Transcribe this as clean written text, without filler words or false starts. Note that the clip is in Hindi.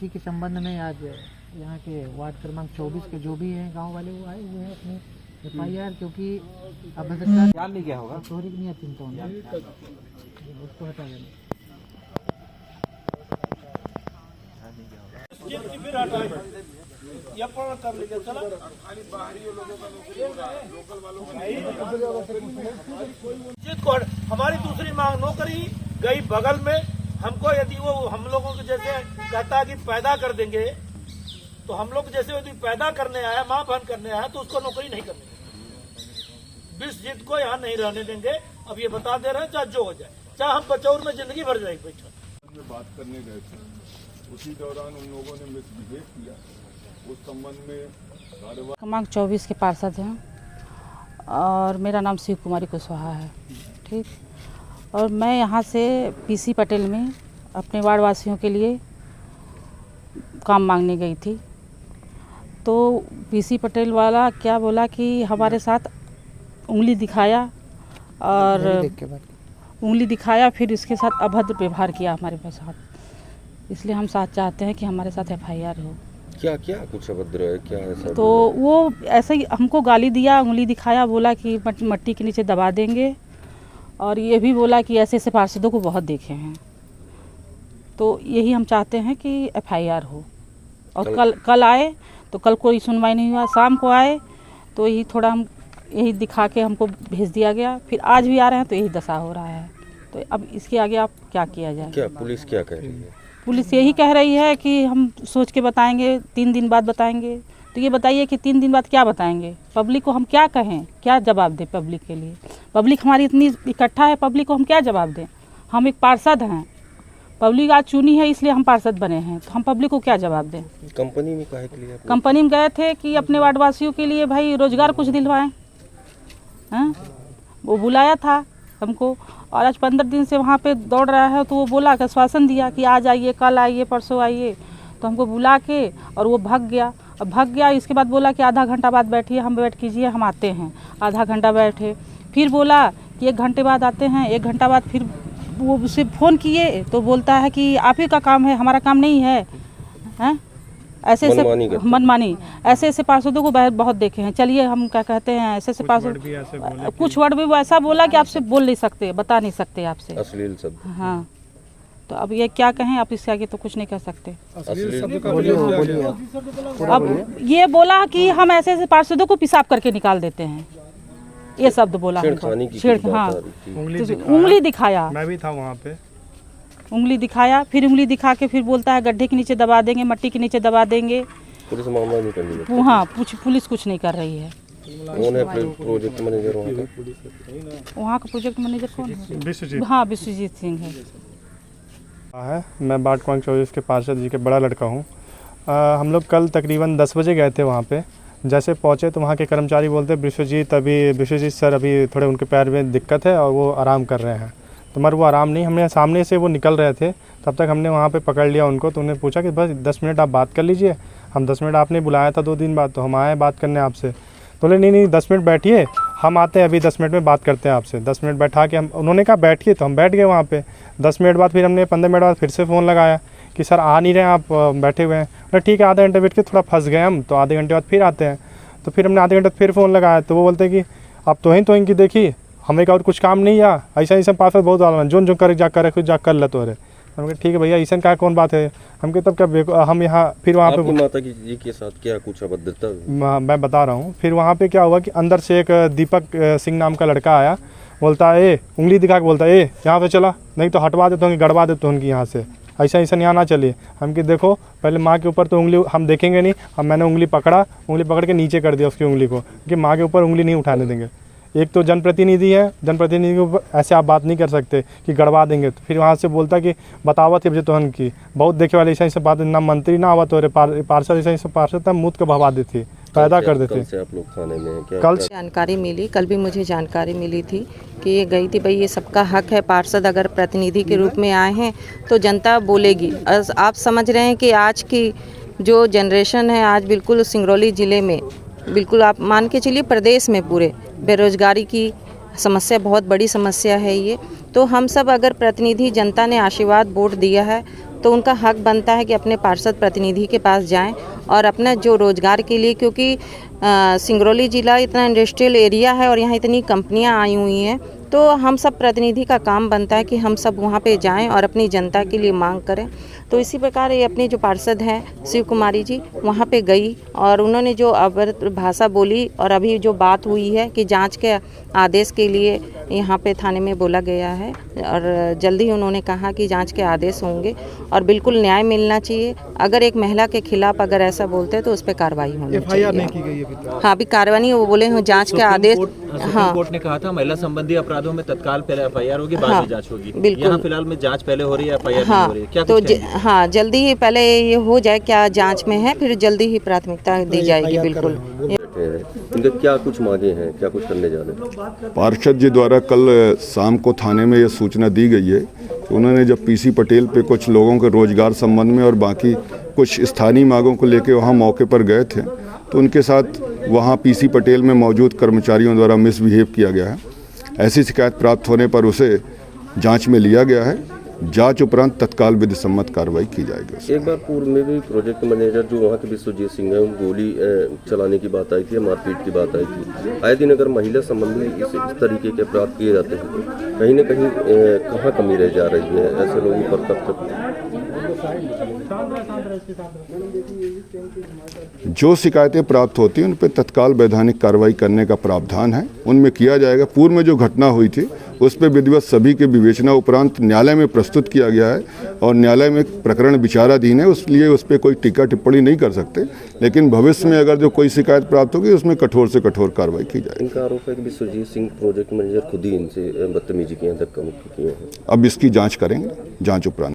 इसी के संबंध में आज यहाँ के वार्ड क्रमांक 24 के जो भी हैं गांव वाले वो आए हुए हैं अपने FIR, क्योंकि अभद्रता ध्यान नहीं गया होगा, चोरी की नहीं चिंता होगी, उसको हटा देना। हमारी दूसरी मांग नौकरी गई बगल में। हमको यदि वो हम लोगों को जैसे कहता है कि पैदा कर देंगे, तो हम लोग जैसे यदि पैदा करने आया, माँ बहन करने आया, तो उसको नौकरी नहीं करनी। विश्वजीत को यहाँ नहीं रहने देंगे। अब ये बता दे रहे हैं, चाहे जो हो जाए, चाहे हम बचौर में जिंदगी भर जाएगी बैठा। बात करने गए थे, उसी दौरान उन लोगों ने मिसबिहेव किया। उस संबंध में क्रमांक 24 के पार्षद हैं और मेरा नाम शिव कुमारी कुशवाहा है, ठीक। और मैं यहाँ से PC पटेल में अपने वार्ड वासियों के लिए काम मांगने गई थी। तो PC पटेल वाला क्या बोला कि हमारे साथ उंगली दिखाया और उंगली दिखाया, फिर उसके साथ अभद्र व्यवहार किया हमारे साथ। इसलिए हम साथ चाहते हैं कि हमारे साथ FIR हो। क्या क्या कुछ अभद्र है, क्या ऐसा? तो वो ऐसे ही हमको गाली दिया, उंगली दिखाया, बोला कि मट्टी के नीचे दबा देंगे, और ये भी बोला कि ऐसे ऐसे पार्षदों को बहुत देखे हैं। तो यही हम चाहते हैं कि FIR हो। और कल आए तो कल कोई सुनवाई नहीं हुआ, शाम को आए तो यही थोड़ा हम यही दिखा के हमको भेज दिया गया। फिर आज भी आ रहे हैं तो यही दशा हो रहा है। तो अब इसके आगे आप क्या किया जाए? क्या पुलिस क्या कह रही है? पुलिस यही कह रही है कि हम सोच के बताएंगे, 3 दिन बाद बताएंगे। तो ये बताइए कि 3 दिन बाद क्या बताएंगे? पब्लिक को हम क्या कहें, क्या जवाब दें पब्लिक के लिए? पब्लिक हमारी इतनी इकट्ठा है, पब्लिक को हम क्या जवाब दें? हम एक पार्षद हैं, पब्लिक आज चुनी है इसलिए हम पार्षद बने हैं, तो हम पब्लिक को क्या जवाब दें? कंपनी में काहे के लिए? कंपनी में गए थे कि अपने वार्डवासियों के लिए भाई रोजगार कुछ दिलवाएं, हैं? वो बुलाया था हमको, और आज 15 दिन से वहाँ पे दौड़ रहा है। तो वो बोला कि आश्वासन दिया कि आज आइए, कल आइए, परसों आइए। तो हमको बुला के और वो भाग गया। अब भाग गया, इसके बाद बोला कि आधा घंटा बाद बैठिए, हम वेट कीजिए, हम आते हैं। आधा घंटा बैठे, फिर बोला कि 1 घंटे बाद आते हैं। 1 घंटा बाद फिर वो उसे फ़ोन किए तो बोलता है कि आप ही का काम है, हमारा काम नहीं है, हैं? ऐसे मनमानी ऐसे ऐसे पार्षदों को बहुत देखे हैं। चलिए हम क्या कहते हैं, ऐसे ऐसे पार्षद कुछ वर्ड भी वो ऐसा बोला कि आपसे बोल नहीं सकते, बता नहीं सकते आपसे, अश्लील शब्द। हाँ, तो अब ये क्या कहें, आप इससे आगे तो कुछ नहीं कह सकते। अब ये बोला कि हम ऐसे ऐसे पार्षदों को पेशाब करके निकाल देते हैं, ये शब्द बोला हमको। हाँ, उंगली दिखाया, मैं भी था वहाँ पे। उंगली दिखाया, फिर उंगली दिखा के फिर बोलता है गड्ढे के नीचे दबा देंगे, मट्टी के नीचे दबा देंगे। पुलिस मामला नहीं कर रही है। हाँ, पुलिस कुछ नहीं कर रही है। कौन है प्रोजेक्ट मैनेजर वहाँ का? वहाँ का प्रोजेक्ट मैनेजर कौन है? विश्वजीत। हाँ, विश्वजीत सिंह है। मैं वार्ड क्रमांक 24 के पार्षद जी के बड़ा लड़का हूँ। हम लोग कल तकरीबन 10 बजे गए थे वहाँ पे। जैसे पहुँचे तो वहाँ के कर्मचारी बोलते विश्वजीत सर अभी थोड़े उनके पैर में दिक्कत है और वो आराम कर रहे हैं। तो मगर वो आराम नहीं, हमने सामने से वो निकल रहे थे, तब तक हमने वहाँ पे पकड़ लिया उनको। तो उन्हें पूछा कि बस 10 मिनट आप बात कर लीजिए। हम 10 मिनट आपने बुलाया था 2 दिन बाद, तो हम आए बात करने आपसे। तो बोले नहीं 10 मिनट बैठिए, हम आते हैं, अभी 10 मिनट में बात करते हैं आपसे। 10 मिनट बैठा के उन्होंने कहा बैठिए, तो हम बैठ गए वहाँ पे। 10 मिनट बाद फिर हमने 15 मिनट बाद फिर से फ़ोन लगाया कि सर आ नहीं रहे, आप बैठे हुए हैं। बोले ठीक है, आधा घंटे बैठ के थोड़ा फंस गए हम, तो आधे घंटे बाद फिर आते हैं। तो फिर हमने आधे घंटे फिर फ़ोन लगाया, तो वो बोलते कि अब तो इनकी देखी, हमें का और कुछ काम नहीं है, ऐसा पार्षद बहुत आलम जो कर कर ले तो। अरे हम कहे ठीक है भैया, ऐसा का कौन बात है? हम कहे तब क्या हम यहाँ फिर वहाँ पे माता जी के साथ क्या कुछ अभद्रता? मैं बता रहा हूँ। फिर वहाँ पे क्या हुआ कि अंदर से एक दीपक सिंह नाम का लड़का आया, बोलता है उंगली दिखा के बोलता है यहाँ से चला, नहीं तो हटवा देते होंगे, गड़वा देते होंगे यहाँ से, ऐसा यहाँ ना चलिए। हम कि देखो पहले माँ के ऊपर तो उंगली हम देखेंगे नहीं। हम मैंने उंगली पकड़ के नीचे कर दिया उसकी उंगली को, कि माँ के ऊपर उंगली नहीं उठाने देंगे। एक तो जनप्रतिनिधि है, जनप्रतिनिधि के ऊपर ऐसे आप बात नहीं कर सकते कि गड़वा देंगे। तो फिर वहाँ से बोलता कि बतावत है तो की बहुत देखे वाले ऐसा बात, ना मंत्री ना आवा तो पार्षद ऐसा पार्षद था, मुँह के भवा देते, पैदा कर देते। आप लोग थाने में क्या कल जानकारी मिली, कल भी मुझे जानकारी मिली थी कि ये गई थी, भाई ये सबका हक है, पार्षद अगर प्रतिनिधि के रूप में आए हैं तो जनता बोलेगी। आप समझ रहे हैं कि आज की जो जनरेशन है, आज बिल्कुल सिंगरौली ज़िले में, बिल्कुल आप मान के चलिए प्रदेश में पूरे बेरोजगारी की समस्या बहुत बड़ी समस्या है ये। तो हम सब अगर प्रतिनिधि, जनता ने आशीर्वाद वोट दिया है तो उनका हक बनता है कि अपने पार्षद प्रतिनिधि के पास जाएं और अपना जो रोज़गार के लिए, क्योंकि सिंगरौली ज़िला इतना इंडस्ट्रियल एरिया है और यहाँ इतनी कंपनियाँ आई हुई हैं, तो हम सब प्रतिनिधि का काम बनता है कि हम सब वहाँ पे जाएं और अपनी जनता के लिए मांग करें। तो इसी प्रकार ये अपने जो पार्षद हैं शिव कुमारी जी वहाँ पे गई और उन्होंने जो अभद्र भाषा बोली और अभी जो बात हुई है कि जांच के आदेश के लिए यहाँ पे थाने में बोला गया है और जल्दी ही उन्होंने कहा कि जांच के आदेश होंगे और बिल्कुल न्याय मिलना चाहिए। अगर एक महिला के खिलाफ अगर ऐसा बोलते हैं तो उस पर कार्रवाई होनी चाहिए। नहीं की गई हाँ, अभी कार्रवाई नहीं, वो बोले हैं जांच के आदेश। हाँ, कोर्ट ने कहा था महिला संबंधी अपराधों में तत्काल पहले एफआईआर होगी, बाद में जांच होगी। बिल्कुल। यहाँ फिलहाल में जांच पहले हो रही है, एफआईआर हाँ, हो रही है, क्या तो कुछ कहेंगे? हाँ, जल्दी ही पहले ये हो जाए क्या जांच में है, फिर जल्दी ही प्राथमिकता दी जाएगी। बिल्कुल। इनके क्या कुछ मांगे हैं, क्या कुछ करने जा रहे हैं? पार्षद जी द्वारा कल शाम को थाने में यह सूचना दी गई है कि उन्होंने जब पीसी पटेल पे कुछ लोगों के रोजगार संबंध में और बाकी कुछ स्थानीय मांगों को लेकर वहां मौके पर गए थे, तो उनके साथ वहां पीसी पटेल में मौजूद कर्मचारियों द्वारा मिसबिहेव किया गया है। ऐसी शिकायत प्राप्त होने पर उसे जांच में लिया गया है। जांच उपरांत तत्काल विधि सम्मत कार्रवाई की जाएगी। एक बार पूर्व में भी प्रोजेक्ट मैनेजर जो वहाँ के विश्वजीत सिंह है, गोली चलाने की बात आई थी, मारपीट की बात आई थी। आए दिन अगर महिला संबंधी इस तरीके के अपराध किए जाते हैं तो कहीं न कहीं कहाँ कमी रह जा रही है? ऐसे लोगों पर कब तक जो शिकायतें प्राप्त होती हैं उन पर तत्काल वैधानिक कार्रवाई करने का प्रावधान है, उनमें किया जाएगा। पूर्व में जो घटना हुई थी उस पर विधिवत सभी के विवेचना उपरांत न्यायालय में प्रस्तुत किया गया है और न्यायालय में प्रकरण विचाराधीन है, उसलिए उस पर कोई टीका टिप्पणी नहीं कर सकते। लेकिन भविष्य में अगर जो कोई शिकायत प्राप्त होगी उसमें कठोर से कठोर कार्रवाई की जाएगी। इनका आरोप है कि विश्वजीत सिंह प्रोजेक्ट मैनेजर खुद ही इनसे बदतमीजी की, धक्का मुक्की किए हैं। अब इसकी जाँच करेंगे, जाँच उपरांत।